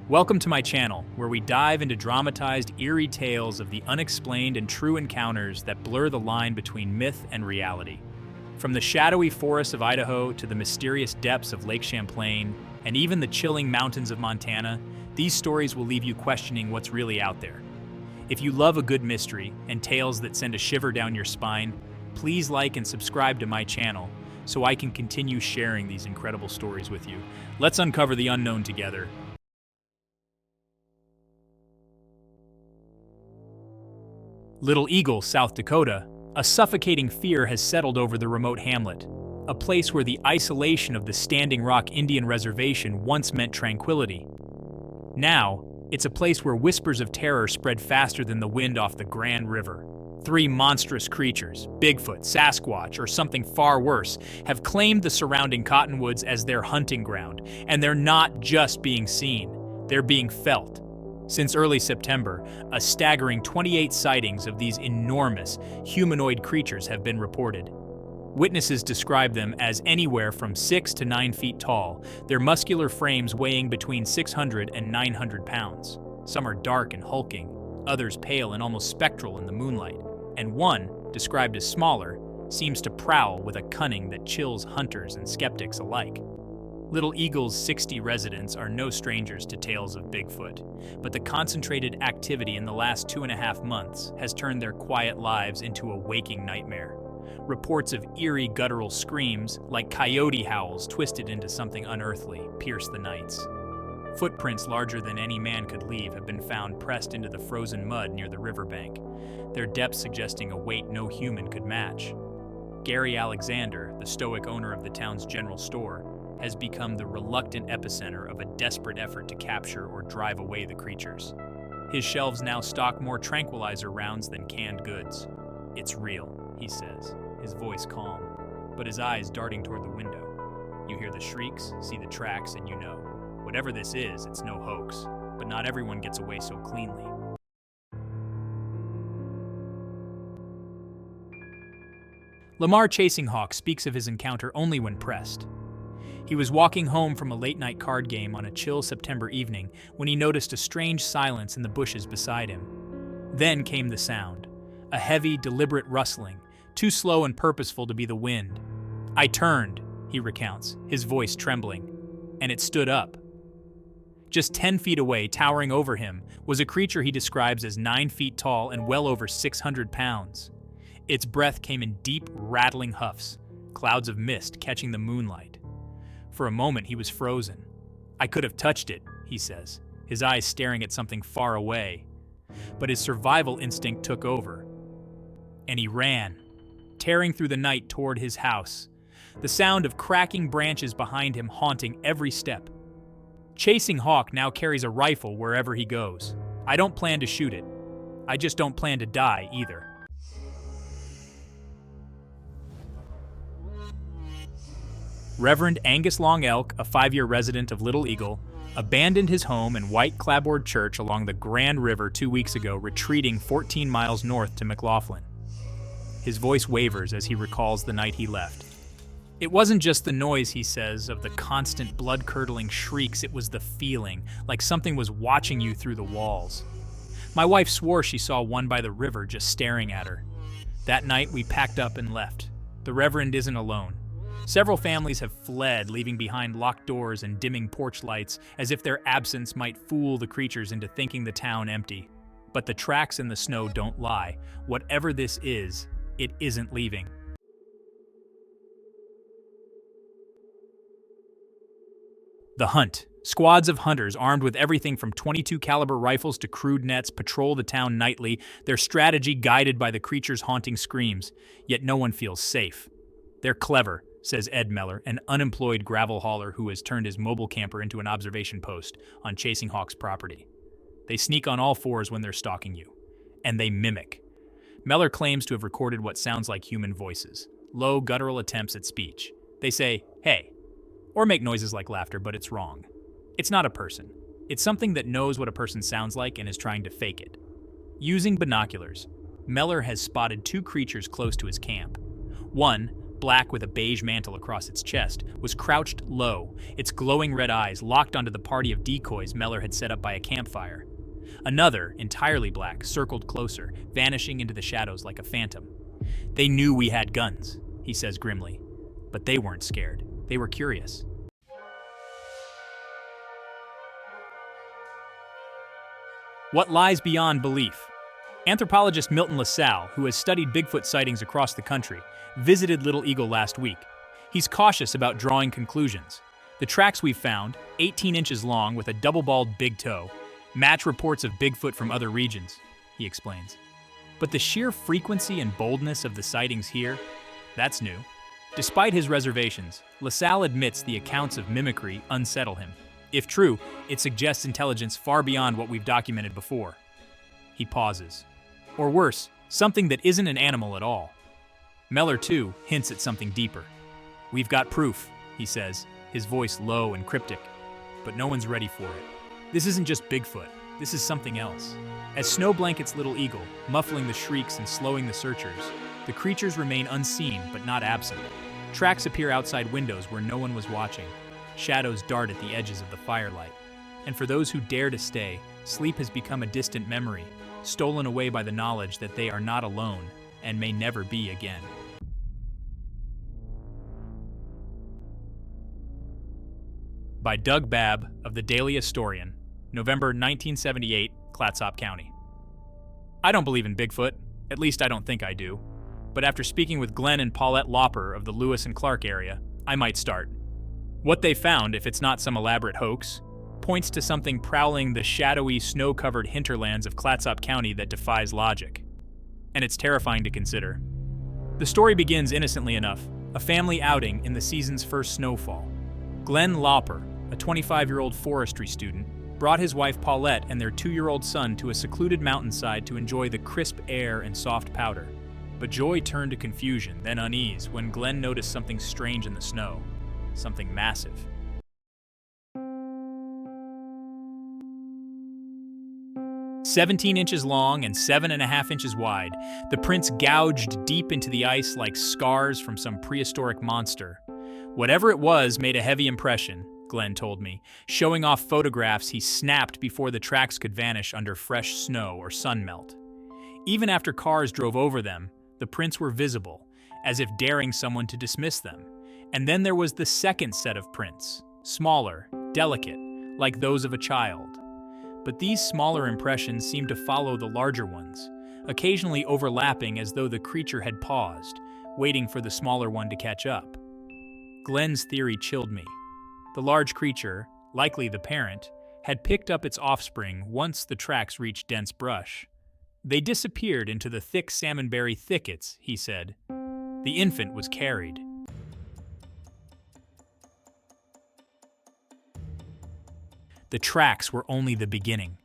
Welcome to my channel, where we dive into dramatized, eerie tales of the unexplained and true encounters that blur the line between myth and reality. From the shadowy forests of Idaho to the mysterious depths of Lake Champlain, and even the chilling mountains of Montana, these stories will leave you questioning what's really out there. If you love a good mystery and tales that send a shiver down your spine, please like and subscribe to my channel so I can continue sharing these incredible stories with you. Let's uncover the unknown together. Little Eagle, South Dakota, a suffocating fear has settled over the remote hamlet, a place where the isolation of the Standing Rock Indian Reservation once meant tranquility. Now, it's a place where whispers of terror spread faster than the wind off the Grand River. Three monstrous creatures, Bigfoot, Sasquatch, or something far worse, have claimed the surrounding cottonwoods as their hunting ground, and they're not just being seen, they're being felt. Since early September, a staggering 28 sightings of these enormous, humanoid creatures have been reported. Witnesses describe them as anywhere from 6 to 9 feet tall, their muscular frames weighing between 600 and 900 pounds. Some are dark and hulking, others pale and almost spectral in the moonlight, and one, described as smaller, seems to prowl with a cunning that chills hunters and skeptics alike. Little Eagle's 60 residents are no strangers to tales of Bigfoot, but the concentrated activity in the last 2.5 months has turned their quiet lives into a waking nightmare. Reports of eerie guttural screams, like coyote howls twisted into something unearthly, pierce the nights. Footprints larger than any man could leave have been found pressed into the frozen mud near the riverbank, their depth suggesting a weight no human could match. Gary Alexander, the stoic owner of the town's general store, has become the reluctant epicenter of a desperate effort to capture or drive away the creatures. His shelves now stock more tranquilizer rounds than canned goods. "It's real," he says, his voice calm, but his eyes darting toward the window. You hear the shrieks, see the tracks, and you know, whatever this is, it's no hoax, but not everyone gets away so cleanly. Lamar Chasing Hawk speaks of his encounter only when pressed. He was walking home from a late-night card game on a chill September evening when he noticed a strange silence in the bushes beside him. Then came the sound, a heavy, deliberate rustling, too slow and purposeful to be the wind. "I turned," he recounts, his voice trembling, "and it stood up." Just 10 feet away, towering over him, was a creature he describes as 9 feet tall and well over 600 pounds. Its breath came in deep, rattling huffs, clouds of mist catching the moonlight. For a moment, he was frozen. "I could have touched it," he says, his eyes staring at something far away. But his survival instinct took over, and he ran, tearing through the night toward his house, the sound of cracking branches behind him haunting every step. Chasing Hawk now carries a rifle wherever he goes. "I don't plan to shoot it. I just don't plan to die either." Reverend Angus Long Elk, a 5-year resident of Little Eagle, abandoned his home and white clapboard church along the Grand River 2 weeks ago, retreating 14 miles north to McLaughlin. His voice wavers as he recalls the night he left. "It wasn't just the noise," he says, of the constant blood-curdling shrieks, it was the feeling, like something was watching you through the walls. My wife swore she saw one by the river just staring at her. That night, we packed up and left. The Reverend isn't alone. Several families have fled, leaving behind locked doors and dimming porch lights, as if their absence might fool the creatures into thinking the town empty. But the tracks in the snow don't lie. Whatever this is, it isn't leaving. The hunt. Squads of hunters armed with everything from .22 caliber rifles to crude nets patrol the town nightly, their strategy guided by the creatures' haunting screams. Yet no one feels safe. "They're clever," says Ed Meller, an unemployed gravel hauler who has turned his mobile camper into an observation post on Chasing Hawk's property. "They sneak on all fours when they're stalking you. And they mimic." Meller claims to have recorded what sounds like human voices, low, guttural attempts at speech. They say, "Hey," or make noises like laughter, but it's wrong. It's not a person. It's something that knows what a person sounds like and is trying to fake it. Using binoculars, Meller has spotted 2 creatures close to his camp. One, black with a beige mantle across its chest, was crouched low, its glowing red eyes locked onto the party of decoys Mellor had set up by a campfire. Another, entirely black, circled closer, vanishing into the shadows like a phantom. "They knew we had guns," he says grimly. But they weren't scared. They were curious. What lies beyond belief? Anthropologist Milton LaSalle, who has studied Bigfoot sightings across the country, visited Little Eagle last week. He's cautious about drawing conclusions. The tracks we've found, 18 inches long with a double-balled big toe, match reports of Bigfoot from other regions, he explains. But the sheer frequency and boldness of the sightings here, that's new. Despite his reservations, LaSalle admits the accounts of mimicry unsettle him. If true, it suggests intelligence far beyond what we've documented before. He pauses. Or worse, something that isn't an animal at all. Mellor, too, hints at something deeper. "We've got proof," he says, his voice low and cryptic. But no one's ready for it. This isn't just Bigfoot. This is something else. As snow blankets Little Eagle, muffling the shrieks and slowing the searchers, the creatures remain unseen but not absent. Tracks appear outside windows where no one was watching. Shadows dart at the edges of the firelight. And for those who dare to stay, sleep has become a distant memory, stolen away by the knowledge that they are not alone and may never be again. By Doug Babb of the Daily Historian, November 1978, Clatsop County. I don't believe in Bigfoot, at least I don't think I do. But after speaking with Glenn and Paulette Lauper of the Lewis and Clark area, I might start. What they found, if it's not some elaborate hoax, points to something prowling the shadowy, snow-covered hinterlands of Clatsop County that defies logic. And it's terrifying to consider. The story begins innocently enough, a family outing in the season's first snowfall. Glenn Lauper, a 25-year-old forestry student, brought his wife Paulette and their 2-year-old son to a secluded mountainside to enjoy the crisp air and soft powder. But joy turned to confusion, then unease, when Glenn noticed something strange in the snow. Something massive. "17 inches long and 7.5 inches wide, the prints gouged deep into the ice like scars from some prehistoric monster. Whatever it was made a heavy impression," Glenn told me, showing off photographs he snapped before the tracks could vanish under fresh snow or sunmelt. Even after cars drove over them, the prints were visible, as if daring someone to dismiss them. And then there was the second set of prints, smaller, delicate, like those of a child. But these smaller impressions seemed to follow the larger ones, occasionally overlapping as though the creature had paused, waiting for the smaller one to catch up. Glenn's theory chilled me. The large creature, likely the parent, had picked up its offspring once the tracks reached dense brush. They disappeared into the thick salmonberry thickets, he said. The infant was carried. The tracks were only the beginning.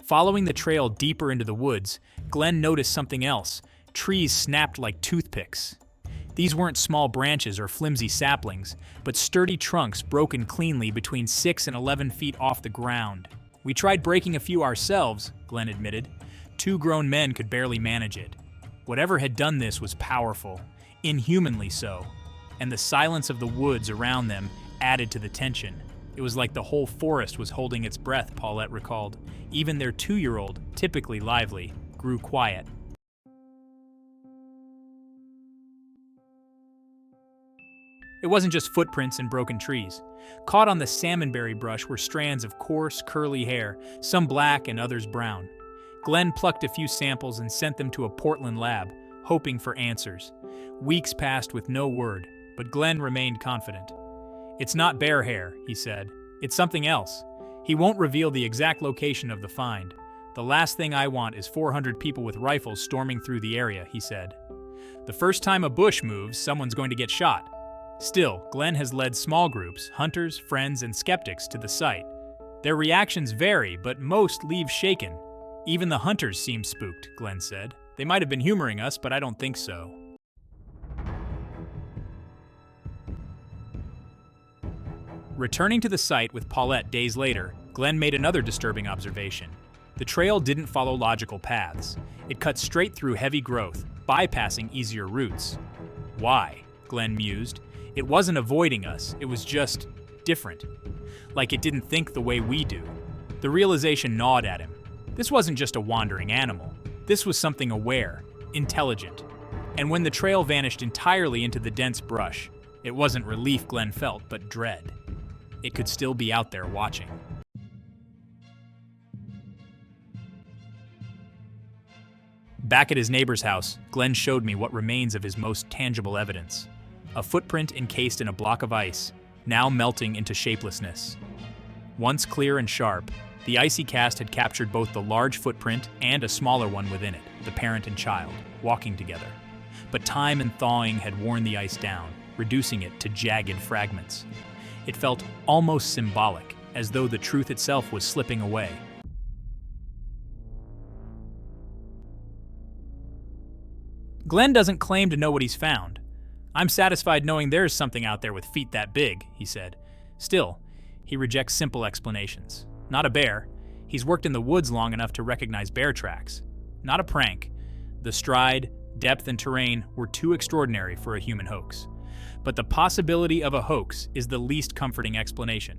Following the trail deeper into the woods, Glenn noticed something else. Trees snapped like toothpicks. These weren't small branches or flimsy saplings, but sturdy trunks broken cleanly between 6 and 11 feet off the ground. "We tried breaking a few ourselves," Glenn admitted. 2 grown men could barely manage it. Whatever had done this was powerful, inhumanly so, and the silence of the woods around them added to the tension. It was like the whole forest was holding its breath, Paulette recalled. Even their 2-year-old, typically lively, grew quiet. It wasn't just footprints and broken trees. Caught on the salmonberry brush were strands of coarse, curly hair, some black and others brown. Glenn plucked a few samples and sent them to a Portland lab, hoping for answers. Weeks passed with no word, but Glenn remained confident. "It's not bear hair," he said. "It's something else." He won't reveal the exact location of the find. "The last thing I want is 400 people with rifles storming through the area," he said. "The first time a bush moves, someone's going to get shot." Still, Glenn has led small groups, hunters, friends, and skeptics to the site. Their reactions vary, but most leave shaken. "Even the hunters seem spooked," Glenn said. "They might have been humoring us, but I don't think so." Returning to the site with Paulette days later, Glenn made another disturbing observation. The trail didn't follow logical paths. It cut straight through heavy growth, bypassing easier routes. Why? Glenn mused. It wasn't avoiding us, it was just different. Like it didn't think the way we do. The realization gnawed at him. This wasn't just a wandering animal. This was something aware, intelligent. And when the trail vanished entirely into the dense brush, it wasn't relief Glenn felt, but dread. It could still be out there watching. Back at his neighbor's house, Glenn showed me what remains of his most tangible evidence. A footprint encased in a block of ice, now melting into shapelessness. Once clear and sharp, the icy cast had captured both the large footprint and a smaller one within it, the parent and child, walking together. But time and thawing had worn the ice down, reducing it to jagged fragments. It felt almost symbolic, as though the truth itself was slipping away. Glenn doesn't claim to know what he's found. I'm satisfied knowing there's something out there with feet that big, he said. Still, he rejects simple explanations. Not a bear. He's worked in the woods long enough to recognize bear tracks. Not a prank. The stride, depth, and terrain were too extraordinary for a human hoax. But the possibility of a hoax is the least comforting explanation.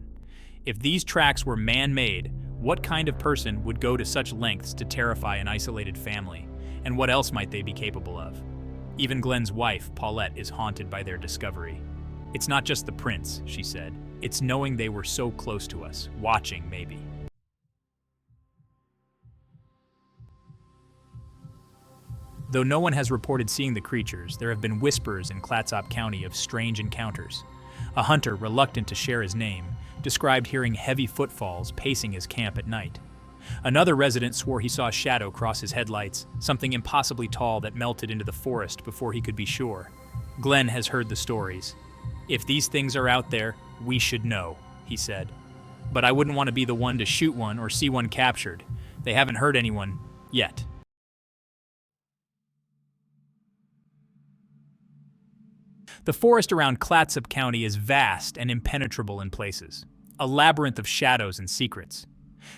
If these tracks were man-made, what kind of person would go to such lengths to terrify an isolated family? And what else might they be capable of? Even Glenn's wife, Paulette, is haunted by their discovery. It's not just the prints, she said. It's knowing they were so close to us, watching maybe. Though no one has reported seeing the creatures, there have been whispers in Clatsop County of strange encounters. A hunter, reluctant to share his name, described hearing heavy footfalls pacing his camp at night. Another resident swore he saw a shadow cross his headlights, something impossibly tall that melted into the forest before he could be sure. Glenn has heard the stories. If these things are out there, we should know, he said. But I wouldn't want to be the one to shoot one or see one captured. They haven't hurt anyone yet. The forest around Clatsop County is vast and impenetrable in places, a labyrinth of shadows and secrets.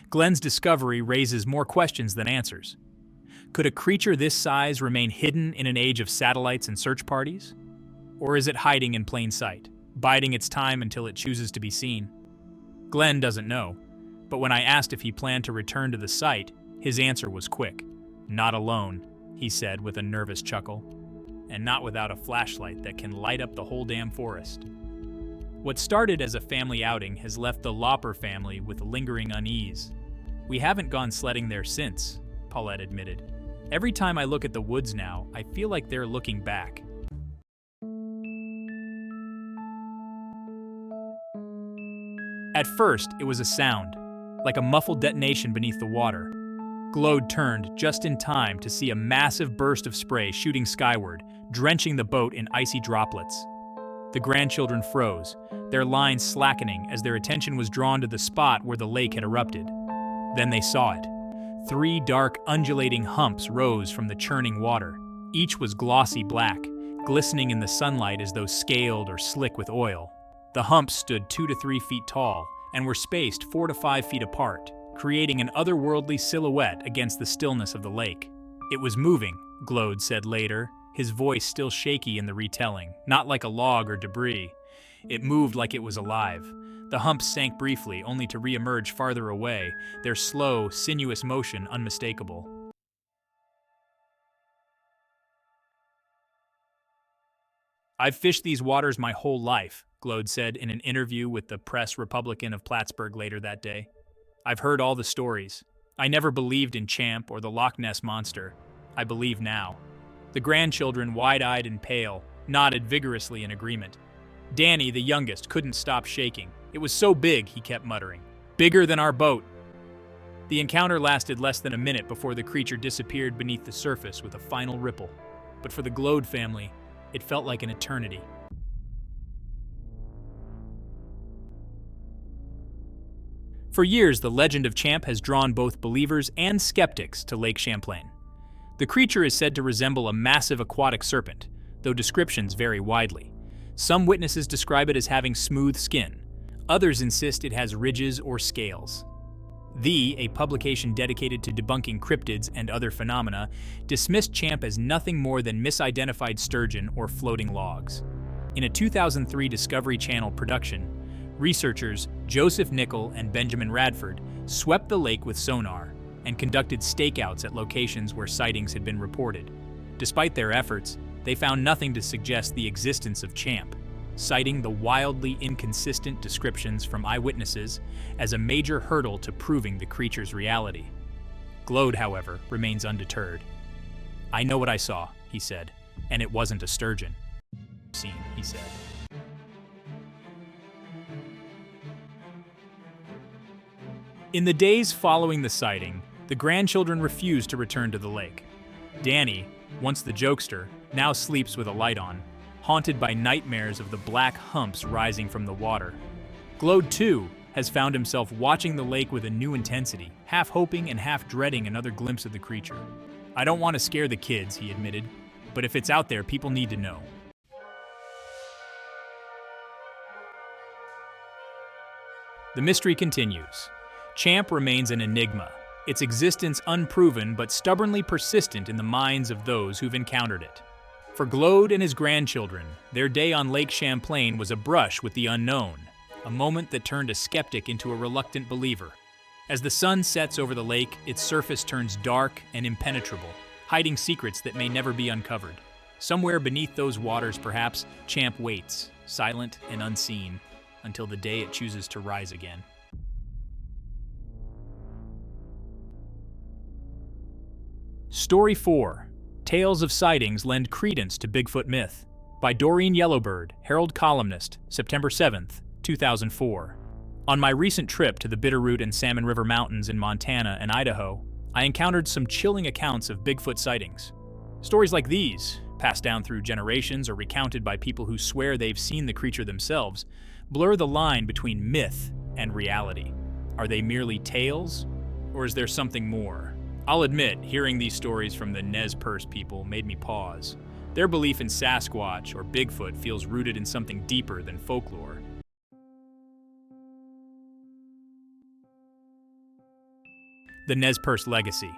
Glenn's discovery raises more questions than answers. Could a creature this size remain hidden in an age of satellites and search parties? Or is it hiding in plain sight, biding its time until it chooses to be seen? Glenn doesn't know, but when I asked if he planned to return to the site, his answer was quick. Not alone, he said with a nervous chuckle, and not without a flashlight that can light up the whole damn forest. What started as a family outing has left the Lauper family with lingering unease. We haven't gone sledding there since, Paulette admitted. Every time I look at the woods now, I feel like they're looking back. At first, it was a sound, like a muffled detonation beneath the water. Glode turned just in time to see a massive burst of spray shooting skyward, drenching the boat in icy droplets. The grandchildren froze, their lines slackening as their attention was drawn to the spot where the lake had erupted. Then they saw it. 3 dark, undulating humps rose from the churning water. Each was glossy black, glistening in the sunlight as though scaled or slick with oil. The humps stood 2 to 3 feet tall and were spaced 4 to 5 feet apart, creating an otherworldly silhouette against the stillness of the lake. It was moving, Glode said later, his voice still shaky in the retelling, not like a log or debris. It moved like it was alive. The humps sank briefly, only to re-emerge farther away, their slow, sinuous motion unmistakable. I've fished these waters my whole life, Glode said in an interview with the Press Republican of Plattsburgh later that day. I've heard all the stories. I never believed in Champ or the Loch Ness Monster. I believe now. The grandchildren, wide-eyed and pale, nodded vigorously in agreement. Danny, the youngest, couldn't stop shaking. It was so big, he kept muttering. Bigger than our boat. The encounter lasted less than a minute before the creature disappeared beneath the surface with a final ripple. But for the Glode family, it felt like an eternity. For years, the legend of Champ has drawn both believers and skeptics to Lake Champlain. The creature is said to resemble a massive aquatic serpent, though descriptions vary widely. Some witnesses describe it as having smooth skin. Others insist it has ridges or scales. A publication dedicated to debunking cryptids and other phenomena, dismissed Champ as nothing more than misidentified sturgeon or floating logs. In a 2003 Discovery Channel production, researchers Joseph Nickel and Benjamin Radford swept the lake with sonar and conducted stakeouts at locations where sightings had been reported. Despite their efforts, they found nothing to suggest the existence of Champ, citing the wildly inconsistent descriptions from eyewitnesses as a major hurdle to proving the creature's reality. Glode, however, remains undeterred. "I know what I saw," he said, "and it wasn't a sturgeon." "Seen," he said. In the days following the sighting, the grandchildren refused to return to the lake. Danny, once the jokester, now sleeps with a light on, haunted by nightmares of the black humps rising from the water. Glode, too, has found himself watching the lake with a new intensity, half hoping and half dreading another glimpse of the creature. "I don't want to scare the kids," he admitted, "but if it's out there, people need to know." The mystery continues. Champ remains an enigma, its existence unproven but stubbornly persistent in the minds of those who've encountered it. For Glode and his grandchildren, their day on Lake Champlain was a brush with the unknown, a moment that turned a skeptic into a reluctant believer. As the sun sets over the lake, its surface turns dark and impenetrable, hiding secrets that may never be uncovered. Somewhere beneath those waters, perhaps, Champ waits, silent and unseen, until the day it chooses to rise again. Story 4. Tales of Sightings Lend Credence to Bigfoot Myth, by Doreen Yellowbird, Herald columnist, September 7th, 2004. On my recent trip to the Bitterroot and Salmon River Mountains in Montana and Idaho, I encountered some chilling accounts of Bigfoot sightings. Stories like these, passed down through generations or recounted by people who swear they've seen the creature themselves, blur the line between myth and reality. Are they merely tales, or is there something more? I'll admit, hearing these stories from the Nez Perce people made me pause. Their belief in Sasquatch or Bigfoot feels rooted in something deeper than folklore. The Nez Perce legacy.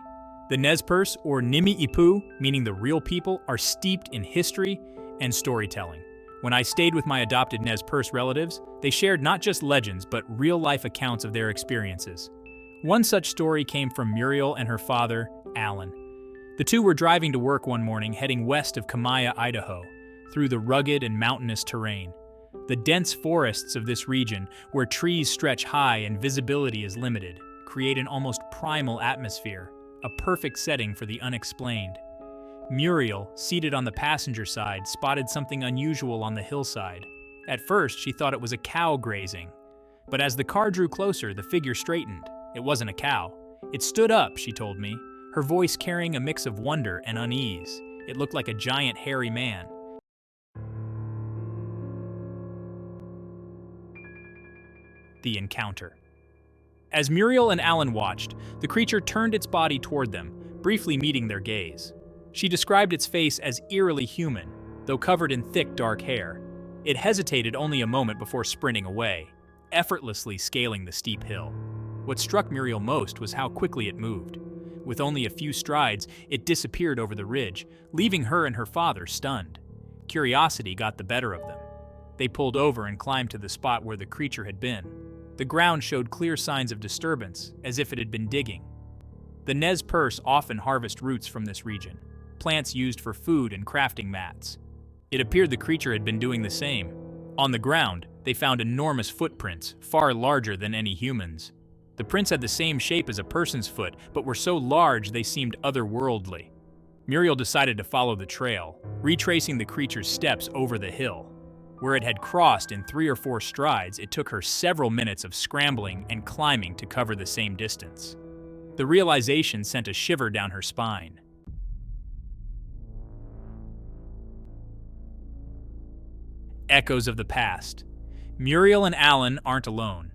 The Nez Perce, or Nimi Ipu, meaning the real people, are steeped in history and storytelling. When I stayed with my adopted Nez Perce relatives, they shared not just legends, but real-life accounts of their experiences. One such story came from Muriel and her father, Alan. The two were driving to work one morning heading west of Kamaya, Idaho, through the rugged and mountainous terrain. The dense forests of this region, where trees stretch high and visibility is limited, create an almost primal atmosphere, a perfect setting for the unexplained. Muriel, seated on the passenger side, spotted something unusual on the hillside. At first, she thought it was a cow grazing. But as the car drew closer, the figure straightened. It wasn't a cow. It stood up, she told me, her voice carrying a mix of wonder and unease. It looked like a giant hairy man. The encounter. As Muriel and Alan watched, the creature turned its body toward them, briefly meeting their gaze. She described its face as eerily human, though covered in thick, dark hair. It hesitated only a moment before sprinting away, effortlessly scaling the steep hill. What struck Muriel most was how quickly it moved. With only a few strides, it disappeared over the ridge, leaving her and her father stunned. Curiosity got the better of them. They pulled over and climbed to the spot where the creature had been. The ground showed clear signs of disturbance, as if it had been digging. The Nez Perce often harvest roots from this region, plants used for food and crafting mats. It appeared the creature had been doing the same. On the ground, they found enormous footprints, far larger than any humans. The prints had the same shape as a person's foot, but were so large they seemed otherworldly. Muriel decided to follow the trail, retracing the creature's steps over the hill. Where it had crossed in 3 or 4 strides, it took her several minutes of scrambling and climbing to cover the same distance. The realization sent a shiver down her spine. Echoes of the past. Muriel and Alan aren't alone.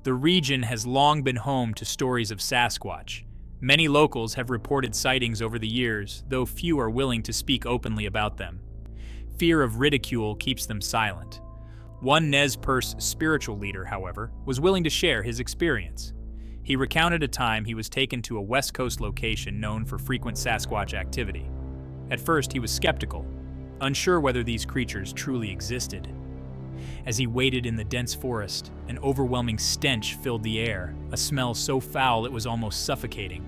The region has long been home to stories of Sasquatch. Many locals have reported sightings over the years, though few are willing to speak openly about them. Fear of ridicule keeps them silent. One Nez Perce spiritual leader, however, was willing to share his experience. He recounted a time he was taken to a West Coast location known for frequent Sasquatch activity. At first, he was skeptical. unsure whether these creatures truly existed. As he waited in the dense forest, an overwhelming stench filled the air, a smell so foul it was almost suffocating.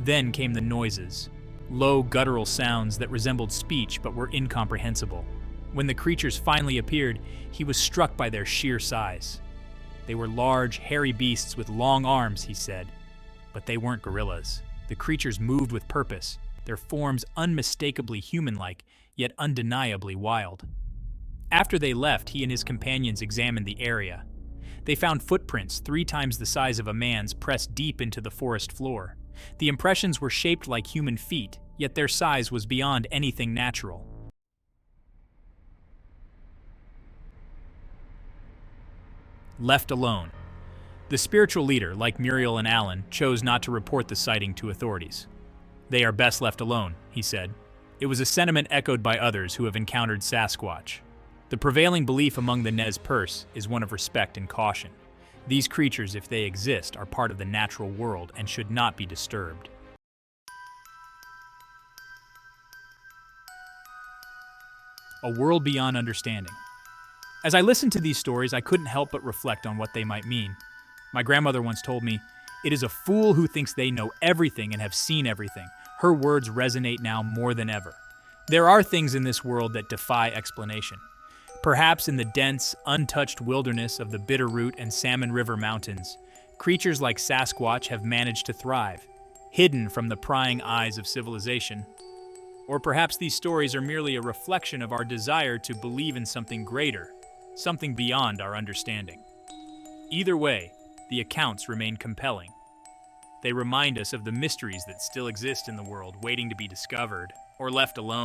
Then came the noises, low guttural sounds that resembled speech but were incomprehensible. When the creatures finally appeared, he was struck by their sheer size. They were large, hairy beasts with long arms, he said. But they weren't gorillas. The creatures moved with purpose, their forms unmistakably human-like, yet undeniably wild. After they left, he and his companions examined the area. They found footprints 3 times the size of a man's pressed deep into the forest floor. The impressions were shaped like human feet, yet their size was beyond anything natural. Left alone. The spiritual leader, like Muriel and Alan, chose not to report the sighting to authorities. "They are best left alone," he said. It was a sentiment echoed by others who have encountered Sasquatch. The prevailing belief among the Nez Perce is one of respect and caution. These creatures, if they exist, are part of the natural world and should not be disturbed. A world beyond understanding. As I listened to these stories, I couldn't help but reflect on what they might mean. My grandmother once told me, "It is a fool who thinks they know everything and have seen everything." Her words resonate now more than ever. There are things in this world that defy explanation. Perhaps in the dense, untouched wilderness of the Bitterroot and Salmon River Mountains, creatures like Sasquatch have managed to thrive, hidden from the prying eyes of civilization. Or perhaps these stories are merely a reflection of our desire to believe in something greater, something beyond our understanding. Either way, the accounts remain compelling. They remind us of the mysteries that still exist in the world, waiting to be discovered or left alone.